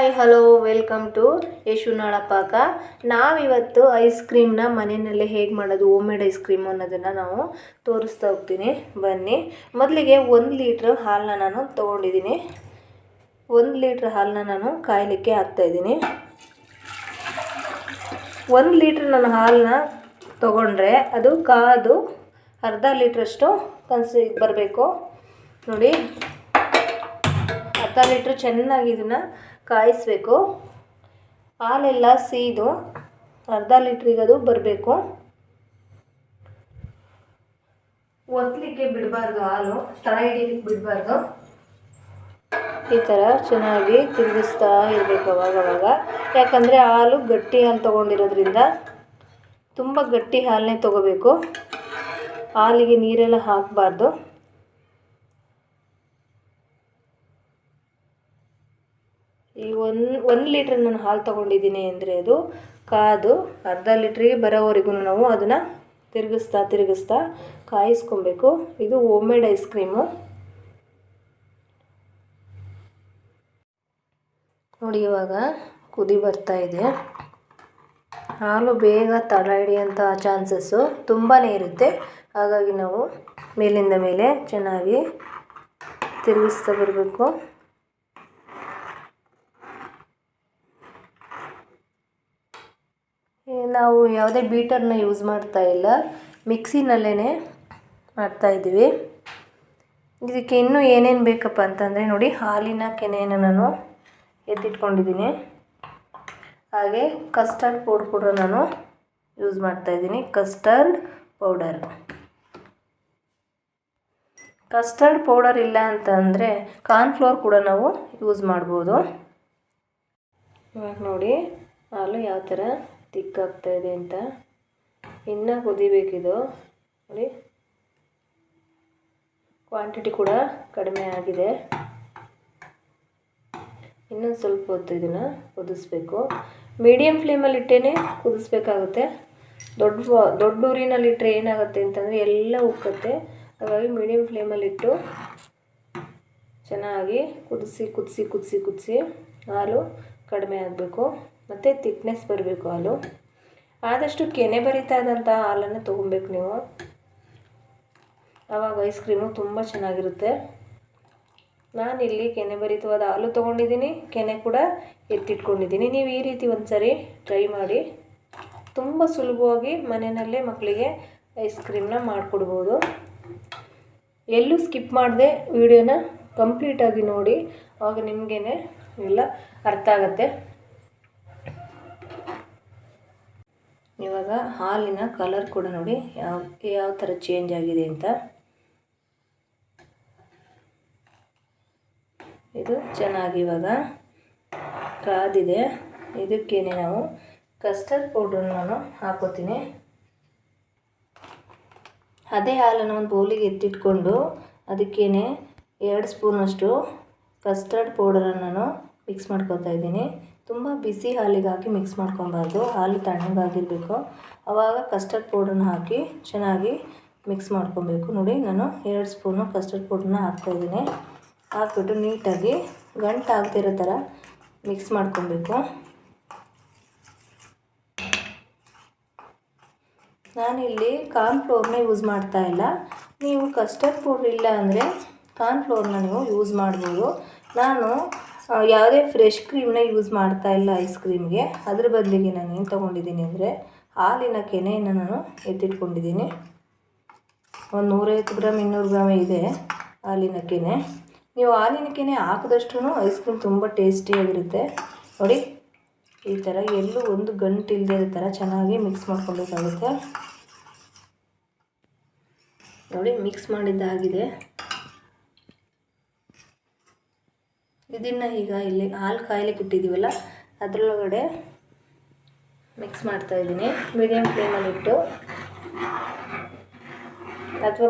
Hi hello welcome to ಯಶುನಾಳ ಪಾಕ. ನಾವಿವತ್ತು ice ಕ್ರೀಮ್ನ ಮನೆಯಲ್ಲೇ ಹೇಗೆ ಮಾಡೋದು, ಹೋಮ್ ಮೇಡ್ ಐಸ್ ಕ್ರೀಮ್ ಅನ್ನೋದನ್ನು ನಾವು ತೋರಿಸ್ತಾ ಹೋಗ್ತೀನಿ. ಬನ್ನಿ. ಮೊದಲಿಗೆ 1 ಲೀಟ್ರ್ ಹಾಲನ್ನ ನಾನು ತೊಗೊಂಡಿದ್ದೀನಿ. 1 ಲೀಟ್ರ್ ಹಾಲನ್ನ ನಾನು ಕಾಯಲಿಕ್ಕೆ ಹಾಕ್ತಾಯಿದ್ದೀನಿ. 1 ಲೀಟ್ರ್ ನಾನು ಹಾಲನ್ನ ತೊಗೊಂಡ್ರೆ ಅದು ಕಾದು ಅರ್ಧ ಲೀಟ್ರಷ್ಟು ಬರಬೇಕು. ನೋಡಿ, ಅರ್ಧ ಲೀಟ್ರ್ ಚೆನ್ನಾಗಿ ಇದನ್ನು ಕಾಯಿಸಬೇಕು. ಹಾಲೆಲ್ಲ ಸೀದು ಅರ್ಧ ಲೀಟ್ರಿಗೆ ಅದು ಬರಬೇಕು. ಒತ್ತಲಿಕ್ಕೆ ಬಿಡಬಾರ್ದು, ಹಾಲು ತಳ ಹಿಡಿಲಿಕ್ಕೆ ಬಿಡಬಾರ್ದು. ಈ ಥರ ಚೆನ್ನಾಗಿ ತಿರುಗಿಸ್ತಾ ಇರಬೇಕು ಅವಾಗವಾಗ. ಯಾಕಂದರೆ ಹಾಲು ಗಟ್ಟಿ ಹಾಲು ತೊಗೊಂಡಿರೋದ್ರಿಂದ ತುಂಬ ಗಟ್ಟಿ ಹಾಲನ್ನೇ ತೊಗೋಬೇಕು. ಹಾಲಿಗೆ ನೀರೆಲ್ಲ ಹಾಕಬಾರ್ದು. ಈ 1 ಲೀಟ್ರ್ ನಾನು ಹಾಲು ತೊಗೊಂಡಿದ್ದೀನಿ ಅಂದರೆ ಅದು ಕಾದು ಅರ್ಧ ಲೀಟ್ರಿಗೆ ಬರೋವರೆಗೂ ನಾವು ಅದನ್ನು ತಿರುಗಿಸ್ತಾ ಕಾಯಿಸ್ಕೊಬೇಕು. ಇದು ಹೋಮ್ ಮೇಡ್ ಐಸ್ ಕ್ರೀಮು. ನೋಡಿ, ಇವಾಗ ಕುದಿ ಬರ್ತಾ ಇದೆ. ಹಾಲು ಬೇಗ ತಳ ಹಿಡಿಯೋಂಥ ಚಾನ್ಸಸ್ಸು ತುಂಬಾ ಇರುತ್ತೆ. ಹಾಗಾಗಿ ನಾವು ಮೇಲಿಂದ ಮೇಲೆ ಚೆನ್ನಾಗಿ ತಿರುಗಿಸ್ತಾ ಬರಬೇಕು. ನಾವು ಯಾವುದೇ ಬೀಟರ್ನ ಯೂಸ್ ಮಾಡ್ತಾ ಇಲ್ಲ, ಮಿಕ್ಸಿನಲ್ಲೇ ಮಾಡ್ತಾಯಿದ್ದೀವಿ. ಇದಕ್ಕೆ ಇನ್ನೂ ಏನೇನು ಬೇಕಪ್ಪ ಅಂತಂದರೆ ನೋಡಿ, ಹಾಲಿನ ಕೆನೆಯನ್ನು ನಾನು ಎತ್ತಿಟ್ಕೊಂಡಿದ್ದೀನಿ. ಹಾಗೆ ಕಸ್ಟರ್ಡ್ ಪೌಡರ್ ಕೂಡ ನಾನು ಯೂಸ್ ಮಾಡ್ತಾಯಿದ್ದೀನಿ. ಕಸ್ಟರ್ಡ್ ಪೌಡರ್ ಇಲ್ಲ ಅಂತಂದರೆ ಕಾರ್ನ್ಫ್ಲೋರ್ ಕೂಡ ನಾವು ಯೂಸ್ ಮಾಡ್ಬೋದು. ಇವಾಗ ನೋಡಿ ಹಾಲು ಯಾವ ಥರ ತಿಕ್ಕಾಗ್ತಾಯಿದೆ ಅಂತ. ಇನ್ನೂ ಕುದಿಬೇಕಿದು. ನೋಡಿ, ಕ್ವಾಂಟಿಟಿ ಕೂಡ ಕಡಿಮೆ ಆಗಿದೆ. ಇನ್ನೊಂದು ಸ್ವಲ್ಪ ಹೊತ್ತು ಇದನ್ನು ಕುದಿಸ್ಬೇಕು. ಮೀಡಿಯಮ್ ಫ್ಲೇಮಲ್ಲಿ ಇಟ್ಟೇ ಕುದಿಸ್ಬೇಕಾಗುತ್ತೆ. ದೊಡ್ಡ ಊರಿನಲ್ಲಿಟ್ಟರೆ ಏನಾಗುತ್ತೆ ಅಂತಂದರೆ ಎಲ್ಲ ಉಕ್ಕತ್ತೆ. ಹಾಗಾಗಿ ಮೀಡಿಯಮ್ ಫ್ಲೇಮಲ್ಲಿಟ್ಟು ಚೆನ್ನಾಗಿ ಕುದಿಸಿ ಹಾಲು ಕಡಿಮೆ ಆಗಬೇಕು ಮತ್ತು ತಿಕ್ನೆಸ್ ಬರಬೇಕು ಹಾಲು. ಆದಷ್ಟು ಕೆನೆ ಬರಿತಾದಂಥ ಹಾಲನ್ನು ತೊಗೊಬೇಕು ನೀವು. ಆವಾಗ ಐಸ್ ಕ್ರೀಮು ತುಂಬ ಚೆನ್ನಾಗಿರುತ್ತೆ. ನಾನಿಲ್ಲಿ ಕೆನೆ ಭರಿತವಾದ ಹಾಲು ತೊಗೊಂಡಿದ್ದೀನಿ, ಕೆನೆ ಕೂಡ ಎತ್ತಿಟ್ಕೊಂಡಿದ್ದೀನಿ. ನೀವು ಈ ರೀತಿ ಒಂದು ಸರಿ ಟ್ರೈ ಮಾಡಿ. ತುಂಬ ಸುಲಭವಾಗಿ ಮನೆಯಲ್ಲೇ ಮಕ್ಕಳಿಗೆ ಐಸ್ ಕ್ರೀಮ್ನ ಮಾಡಿಕೊಡ್ಬೋದು. ಎಲ್ಲೂ ಸ್ಕಿಪ್ ಮಾಡದೆ ವಿಡಿಯೋನ ಕಂಪ್ಲೀಟಾಗಿ ನೋಡಿ, ಆವಾಗ ನಿಮಗೇ ಎಲ್ಲ ಅರ್ಥ ಆಗುತ್ತೆ. ಇವಾಗ ಹಾಲಿನ ಕಲರ್ ಕೂಡ ನೋಡಿ ಯಾವ ಥರ ಚೇಂಜ್ ಆಗಿದೆ ಅಂತ. ಇದು ಚೆನ್ನಾಗಿ ಇವಾಗ ಕಾದಿದೆ. ಇದಕ್ಕೇನೆ ನಾವು ಕಸ್ಟರ್ಡ್ ಪೌಡ್ರನ್ನ ನಾನು ಹಾಕೋತೀನಿ. ಅದೇ ಹಾಲನ್ನು ಒಂದು ಬೌಲಿಗೆ ಎತ್ತಿಟ್ಕೊಂಡು ಅದಕ್ಕೇನೆ 2 ಸ್ಪೂನಷ್ಟು ಕಸ್ಟರ್ಡ್ ಪೌಡರನ್ನು ನಾನು ಮಿಕ್ಸ್ ಮಾಡ್ಕೊತಾ ಇದ್ದೀನಿ. ತುಂಬ ಬಿಸಿ ಹಾಲಿಗೆ ಹಾಕಿ ಮಿಕ್ಸ್ ಮಾಡ್ಕೊಬಾರ್ದು, ಹಾಲು ತಣ್ಣಗಾಗಿರಬೇಕು. ಆವಾಗ ಕಸ್ಟರ್ಡ್ ಪೌಡ್ರನ್ನ ಹಾಕಿ ಚೆನ್ನಾಗಿ ಮಿಕ್ಸ್ ಮಾಡ್ಕೊಬೇಕು. ನೋಡಿ, ನಾನು 2 ಸ್ಪೂನು ಕಸ್ಟರ್ಡ್ ಪೌಡ್ರನ್ನ ಹಾಕ್ತಾಯಿದ್ದೀನಿ. ಹಾಕ್ಬಿಟ್ಟು ನೀಟಾಗಿ ಗಂಟು ಆಗ್ತಿರೋ ಥರ ಮಿಕ್ಸ್ ಮಾಡ್ಕೊಬೇಕು. ನಾನಿಲ್ಲಿ ಕಾರ್ನ್ಫ್ಲೋರ್ನ ಯೂಸ್ ಮಾಡ್ತಾ ಇಲ್ಲ. ನೀವು ಕಸ್ಟರ್ಡ್ ಪೌಡ್ರ್ ಇಲ್ಲ ಅಂದರೆ ಕಾರ್ನ್ಫ್ಲೋರ್ನ ನೀವು ಯೂಸ್ ಮಾಡ್ಬೋದು. ನಾನು ಯಾವುದೇ ಫ್ರೆಶ್ ಕ್ರೀಮ್ನ ಯೂಸ್ ಮಾಡ್ತಾ ಇಲ್ಲ ಐಸ್ ಕ್ರೀಮ್ಗೆ. ಅದ್ರ ಬದಲಿಗೆ ನಾನು ಏನು ತೊಗೊಂಡಿದ್ದೀನಿ ಅಂದರೆ ಹಾಲಿನ ಕೆನೆಯನ್ನು ನಾನು ಎತ್ತಿಟ್ಕೊಂಡಿದ್ದೀನಿ. ಒಂದು 150 ಗ್ರಾಮ್ 200 ಗ್ರಾಮ್ ಇದೆ ಹಾಲಿನ ಕೆನೆ. ನೀವು ಹಾಲಿನ ಕೆನೆ ಹಾಕಿದಷ್ಟು ಐಸ್ ಕ್ರೀಮ್ ತುಂಬ ಟೇಸ್ಟಿಯಾಗಿರುತ್ತೆ. ನೋಡಿ, ಈ ಥರ ಎಲ್ಲೂ ಒಂದು ಗಂಟು ಇಲ್ಲದೆ ಇರೋ ಥರ ಚೆನ್ನಾಗಿ ಮಿಕ್ಸ್ ಮಾಡ್ಕೊಬೇಕಾಗುತ್ತೆ. ನೋಡಿ, ಮಿಕ್ಸ್ ಮಾಡಿದ್ದಾಗಿದೆ. ಇದನ್ನು ಈಗ ಇಲ್ಲಿ ಹಾಲು ಕಾಯ್ಲಿಕ್ಕೆ ಇಟ್ಟಿದ್ದೀವಲ್ಲ ಅದರೊಳಗಡೆ ಮಿಕ್ಸ್ ಮಾಡ್ತಾಯಿದ್ದೀನಿ. ಮೀಡಿಯಮ್ ಫ್ಲೇಮಲ್ಲಿಟ್ಟು ಅಥವಾ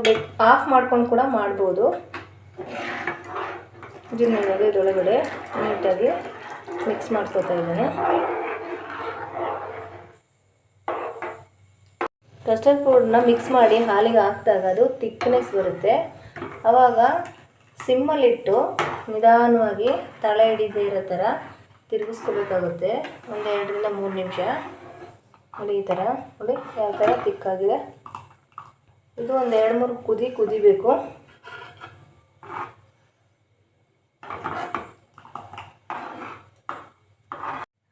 ಆಫ್ ಮಾಡ್ಕೊಂಡು ಕೂಡ ಮಾಡ್ಬೋದು. ಇದರೊಳಗಡೆ ನೀಟಾಗಿ ಮಿಕ್ಸ್ ಮಾಡ್ಕೊತಾ ಇದ್ದೀನಿ. ಕಸ್ಟರ್ಡ್ ಪೌಡ್ರನ್ನ ಮಿಕ್ಸ್ ಮಾಡಿ ಹಾಲಿಗೆ ಹಾಕಿದಾಗ ಅದು ತಿಕ್ನೆಸ್ ಬರುತ್ತೆ. ಆವಾಗ ಸಿಮ್ಮಲ್ಲಿಟ್ಟು ನಿಧಾನವಾಗಿ ತಳ ಹಿಡಿದೇ ಇರೋ ಥರ ತಿರುಗಿಸ್ಕೋಬೇಕಾಗುತ್ತೆ ಒಂದು 2ರಿಂದ 3 ನಿಮಿಷ. ನೋಡಿ ಈ ಥರ, ನೋಡಿ ಯಾವ ಥರ ತಿಕ್ಕಾಗಿದೆ. ಇದು ಒಂದು 2-3 ಕುದಿಬೇಕು.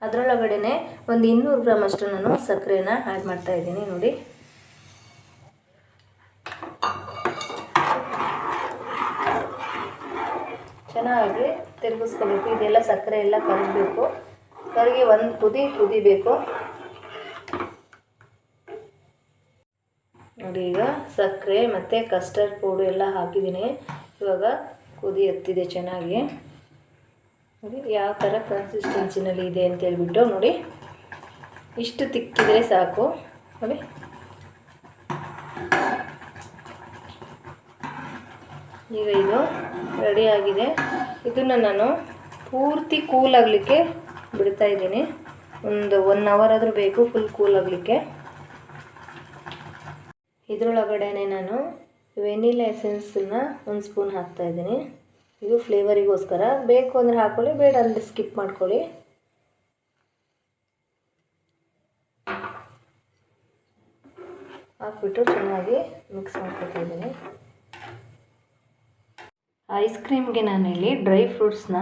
ಅದರೊಳಗಡೆ ಒಂದು 200 ಗ್ರಾಮ್ ಅಷ್ಟು ನಾನು ಸಕ್ಕರೆನ ಆ್ಯಡ್ ಮಾಡ್ತಾಯಿದ್ದೀನಿ. ನೋಡಿ ಚೆನ್ನಾಗಿ ತಿರುಗಿಸ್ಕೋಬೇಕು. ಇದೆಲ್ಲ ಸಕ್ಕರೆ ಎಲ್ಲ ಕರಗಬೇಕು. ಕರಗಿ ಒಂದು ಕುದಿಬೇಕು. ನೋಡಿ ಈಗ ಸಕ್ಕರೆ ಮತ್ತು ಕಸ್ಟರ್ಡ್ ಪೌಡ್ರ್ ಎಲ್ಲ ಹಾಕಿದ್ದೀನಿ. ಇವಾಗ ಕುದಿ ಹತ್ತಿದೆ ಚೆನ್ನಾಗಿ. ನೋಡಿ ಯಾವ ಥರ ಕನ್ಸಿಸ್ಟೆನ್ಸಿನಲ್ಲಿ ಇದೆ ಅಂತೇಳ್ಬಿಟ್ಟು. ನೋಡಿ ಇಷ್ಟು ತಿಕ್ಕಿದರೆ ಸಾಕು. ನೋಡಿ ಈಗ ಇದು ರೆಡಿಯಾಗಿದೆ. ಇದನ್ನು ನಾನು ಪೂರ್ತಿ ಕೂಲಾಗಲಿಕ್ಕೆ ಬಿಡ್ತಾಯಿದ್ದೀನಿ. ಒಂದು 1 ಅವರ್ ಆದರೂ ಬೇಕು ಫುಲ್ ಕೂಲಾಗಲಿಕ್ಕೆ. ಇದರೊಳಗಡೆ ನಾನು ವೆನಿಲಾ ಎಸೆನ್ಸನ್ನ 1 ಸ್ಪೂನ್ ಹಾಕ್ತಾಯಿದ್ದೀನಿ. ಇದು ಫ್ಲೇವರಿಗೋಸ್ಕರ. ಬೇಕು ಅಂದರೆ ಹಾಕ್ಕೊಳ್ಳಿ, ಬೇಡ ಅಂದರೆ ಸ್ಕಿಪ್ ಮಾಡ್ಕೊಳ್ಳಿ. ಹಾಕ್ಬಿಟ್ಟು ಚೆನ್ನಾಗಿ ಮಿಕ್ಸ್ ಮಾಡ್ಕೊತಾ ಇದ್ದೀನಿ. ಐಸ್ ಕ್ರೀಮ್ಗೆ ನಾನಿಲ್ಲಿ ಡ್ರೈ ಫ್ರೂಟ್ಸ್ನ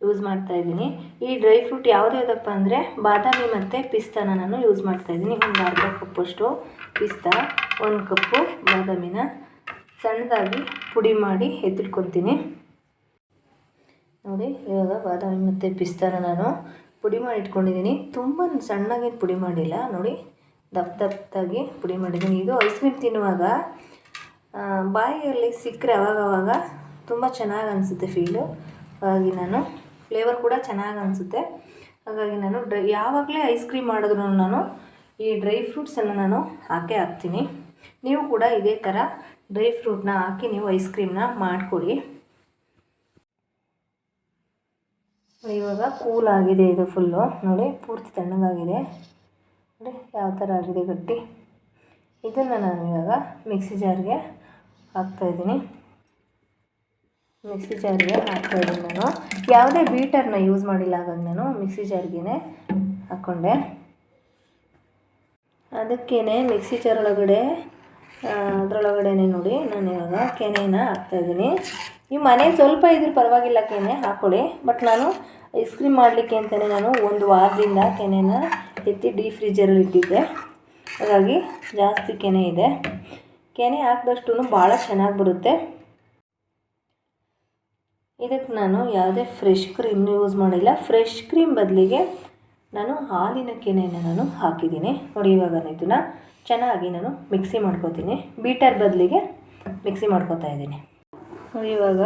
ಯೂಸ್ ಮಾಡ್ತಾಯಿದ್ದೀನಿ. ಈ ಡ್ರೈ ಫ್ರೂಟ್ ಯಾವುದ್ಯಾವುದಪ್ಪ ಅಂದರೆ ಬಾದಾಮಿ ಮತ್ತು ಪಿಸ್ತಾನ ನಾನು ಯೂಸ್ ಮಾಡ್ತಾಯಿದ್ದೀನಿ. ಒಂದು ಅರ್ಧ ಕಪ್ಪಷ್ಟು ಪಿಸ್ತಾ, 1 ಕಪ್ಪು ಬಾದಾಮಿನ ಸಣ್ಣದಾಗಿ ಪುಡಿ ಮಾಡಿ ಎತ್ತಿಟ್ಕೊತೀನಿ. ನೋಡಿ ಇವಾಗ ಬಾದಾಮಿ ಮತ್ತು ಪಿಸ್ತಾನ ನಾನು ಪುಡಿ ಮಾಡಿ ಇಟ್ಕೊಂಡಿದ್ದೀನಿ. ತುಂಬ ಸಣ್ಣಗೇನು ಪುಡಿ ಮಾಡಿಲ್ಲ. ನೋಡಿ ದಪ್ಪದಾಗಿ ಪುಡಿ ಮಾಡಿದ್ದೀನಿ. ಇದು ಐಸ್ ಕ್ರೀಮ್ ತಿನ್ನುವಾಗ ಬಾಯಿಯಲ್ಲಿ ಸಿಕ್ಕರೆ ಅವಾಗವಾಗ ತುಂಬ ಚೆನ್ನಾಗಿ ಅನಿಸುತ್ತೆ ಫೀಲು. ಹಾಗಾಗಿ ನಾನು ಫ್ಲೇವರ್ ಕೂಡ ಚೆನ್ನಾಗಿ ಅನಿಸುತ್ತೆ. ಹಾಗಾಗಿ ನಾನು ಯಾವಾಗಲೇ ಐಸ್ ಕ್ರೀಮ್ ಮಾಡಿದ್ರು ನಾನು ಈ ಡ್ರೈ ಫ್ರೂಟ್ಸನ್ನು ನಾನು ಹಾಕ್ತೀನಿ. ನೀವು ಕೂಡ ಇದೇ ಥರ ಡ್ರೈ ಫ್ರೂಟ್ನ ಹಾಕಿ ನೀವು ಐಸ್ ಕ್ರೀಮ್ನ ಮಾಡಿಕೊಡಿ. ಇವಾಗ ಕೂಲ್ ಆಗಿದೆ ಇದು ಫುಲ್ಲು. ನೋಡಿ ಪೂರ್ತಿ ತಣ್ಣಗಾಗಿದೆ. ನೋಡಿ ಯಾವ ಥರ ಆಗಿದೆ ಗಟ್ಟಿ. ಇದನ್ನು ನಾನು ಇವಾಗ ಮಿಕ್ಸಿ ಜಾರ್ಗೆ ಹಾಕ್ತಾಯಿದ್ದೀನಿ. ನಾನು ಯಾವುದೇ ಬೀಟರ್ನ ಯೂಸ್ ಮಾಡಿಲ್ಲ. ಹಾಗಾಗಿ ನಾನು ಮಿಕ್ಸಿ ಜಾರ್ಗೆ ಹಾಕ್ಕೊಂಡೆ. ಅದಕ್ಕೇ ಮಿಕ್ಸಿ ಜಾರ್ ಅದರೊಳಗಡೆ ನೋಡಿ ನಾನು ಇವಾಗ ಕೆನೆನ ಹಾಕ್ತಾಯಿದ್ದೀನಿ. ನೀವು ಮನೆ ಸ್ವಲ್ಪ ಇದ್ರೆ ಪರವಾಗಿಲ್ಲ ಕೆನೆ ಹಾಕ್ಕೊಳ್ಳಿ. ಬಟ್ ನಾನು ಐಸ್ ಕ್ರೀಮ್ ಮಾಡಲಿಕ್ಕೆ ಅಂತಲೇ ನಾನು 1 ವಾರದಿಂದ ಕೆನೆನ ಎತ್ತಿ ಡೀಪ್ ಫ್ರೀಜರಲ್ಲಿ ಇಟ್ಟಿದ್ದೆ. ಹಾಗಾಗಿ ಜಾಸ್ತಿ ಕೆನೆ ಇದೆ. ಕೆನೆ ಹಾಕಿದಷ್ಟು ಭಾಳ ಚೆನ್ನಾಗಿ ಬರುತ್ತೆ. ಇದಕ್ಕೆ ನಾನು ಯಾವುದೇ ಫ್ರೆಶ್ ಕ್ರೀಮ್ ಯೂಸ್ ಮಾಡಿಲ್ಲ. ಫ್ರೆಶ್ ಕ್ರೀಮ್ ಬದಲಿಗೆ ನಾನು ಹಾಲಿನ ಕೆನೆಯನ್ನು ನಾನು ಹಾಕಿದ್ದೀನಿ. ನೋಡಿ ಇವಾಗ ಇದನ್ನು ಚೆನ್ನಾಗಿ ನಾನು ಮಿಕ್ಸಿ ಮಾಡ್ಕೊತೀನಿ. ಬೀಟರ್ ಬದಲಿಗೆ ಮಿಕ್ಸಿ ಮಾಡ್ಕೊತಾ ಇದ್ದೀನಿ. ಇವಾಗ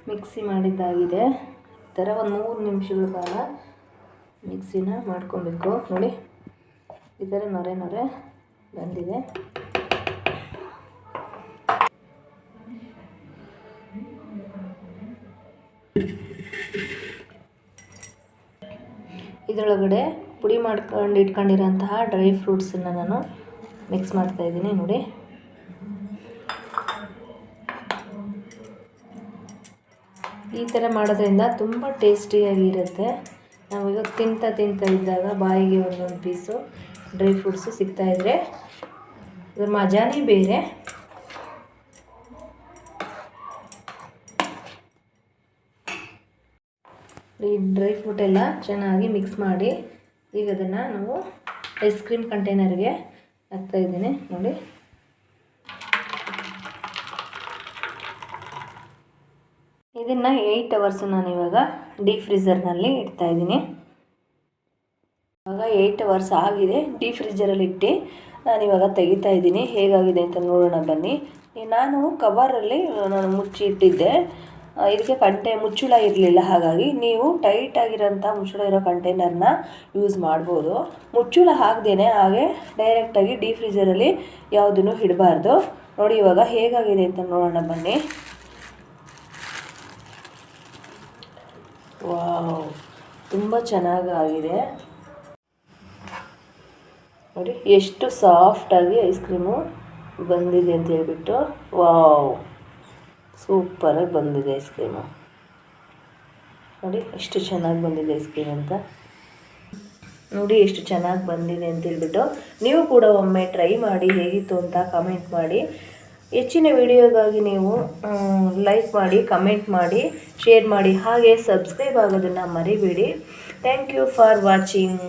ಮಿಕ್ಸಿ ಮಾಡಿದ್ದಾಗಿದೆ. ಈ ಥರ ಒಂದು 3 ನಿಮಿಷಗಳ ಕಾಲ ಮಿಕ್ಸಿನ ಮಾಡ್ಕೊಬೇಕು. ನೋಡಿ ಈ ಥರ ನೊರೆ ಬಂದಿದೆ. ಇದರೊಳಗಡೆ ಪುಡಿ ಇಟ್ಕೊಂಡಿರೋಂತಹ ಡ್ರೈ ಫ್ರೂಟ್ಸನ್ನು ನಾನು ಮಿಕ್ಸ್ ಮಾಡ್ತಾಯಿದ್ದೀನಿ. ನೋಡಿ ಈ ಥರ ಮಾಡೋದ್ರಿಂದ ತುಂಬ ಟೇಸ್ಟಿಯಾಗಿರುತ್ತೆ. ನಾವು ಇವಾಗ ತಿಂತಾ ಇದ್ದಾಗ ಬಾಯಿಗೆ ಒಂದೊಂದು ಪೀಸು ಡ್ರೈ ಫ್ರೂಟ್ಸು ಸಿಗ್ತಾಯಿದ್ರೆ ಇದ್ರ ಮಜಾನೇ ಬೇರೆ. ಈ ಡ್ರೈ ಫ್ರೂಟ್ ಎಲ್ಲ ಚೆನ್ನಾಗಿ ಮಿಕ್ಸ್ ಮಾಡಿ ಈಗ ಅದನ್ನು ನಾವು ಐಸ್ ಕ್ರೀಮ್ ಕಂಟೈನರ್ಗೆ ಹಾಕ್ತಾಯಿದ್ದೀನಿ. ನೋಡಿ ಇದನ್ನು 8 ಅವರ್ಸ್ ನಾನಿವಾಗ ಡೀಪ್ ಫ್ರೀಝರ್ನಲ್ಲಿ ಇಡ್ತಾಯಿದ್ದೀನಿ. ಇವಾಗ 8 ಅವರ್ಸ್ ಆಗಿದೆ. ಡೀಪ್ ಫ್ರೀಜರಲ್ಲಿ ಇಟ್ಟು ನಾನಿವಾಗ ತೆಗಿತಾ ಇದ್ದೀನಿ. ಹೇಗಾಗಿದೆ ಅಂತ ನೋಡೋಣ ಬನ್ನಿ. ನಾನು ಕವರಲ್ಲಿ ಮುಚ್ಚಿ ಇಟ್ಟಿದ್ದೆ. ಇದಕ್ಕೆ ಮುಚ್ಚಳ ಇರಲಿಲ್ಲ. ಹಾಗಾಗಿ ನೀವು ಟೈಟಾಗಿರೋಂಥ ಮುಚ್ಚಳ ಇರೋ ಕಂಟೈನರ್ನ ಯೂಸ್ ಮಾಡ್ಬೋದು. ಮುಚ್ಚಳ ಹಾಕ್ದೇನೆ ಹಾಗೆ ಡೈರೆಕ್ಟಾಗಿ ಡೀಪ್ ಫ್ರೀಜರಲ್ಲಿ ಯಾವುದನ್ನು ಇಡಬಾರ್ದು. ನೋಡಿ ಇವಾಗ ಹೇಗಾಗಿದೆ ಅಂತ ನೋಡೋಣ ಬನ್ನಿ. ವಾವ್, ತುಂಬ ಚೆನ್ನಾಗಿದೆ ನೋಡಿ. ಎಷ್ಟು ಸಾಫ್ಟಾಗಿ ಐಸ್ ಕ್ರೀಮು ಬಂದಿದೆ ಅಂತ ಹೇಳ್ಬಿಟ್ಟು. ವಾವ್, ಸೂಪರಾಗಿ ಬಂದಿದೆ ಐಸ್ ಕ್ರೀಮು. ನೋಡಿ ಎಷ್ಟು ಚೆನ್ನಾಗಿ ಬಂದಿದೆ ಐಸ್ ಕ್ರೀಮ್ ಅಂತ. ನೋಡಿ ಎಷ್ಟು ಚೆನ್ನಾಗಿ ಬಂದಿದೆ ಅಂತೇಳ್ಬಿಟ್ಟು ನೀವು ಕೂಡ ಒಮ್ಮೆ ಟ್ರೈ ಮಾಡಿ ಹೇಗಿತ್ತು ಅಂತ ಕಮೆಂಟ್ ಮಾಡಿ. ಹೆಚ್ಚಿನ ವಿಡಿಯೋಗಾಗಿ ನೀವು ಲೈಕ್ ಮಾಡಿ, ಕಮೆಂಟ್ ಮಾಡಿ, ಶೇರ್ ಮಾಡಿ, ಹಾಗೆ ಸಬ್ಸ್ಕ್ರೈಬ್ ಆಗೋದನ್ನು ಮರಿಬೇಡಿ. Thank you for watching.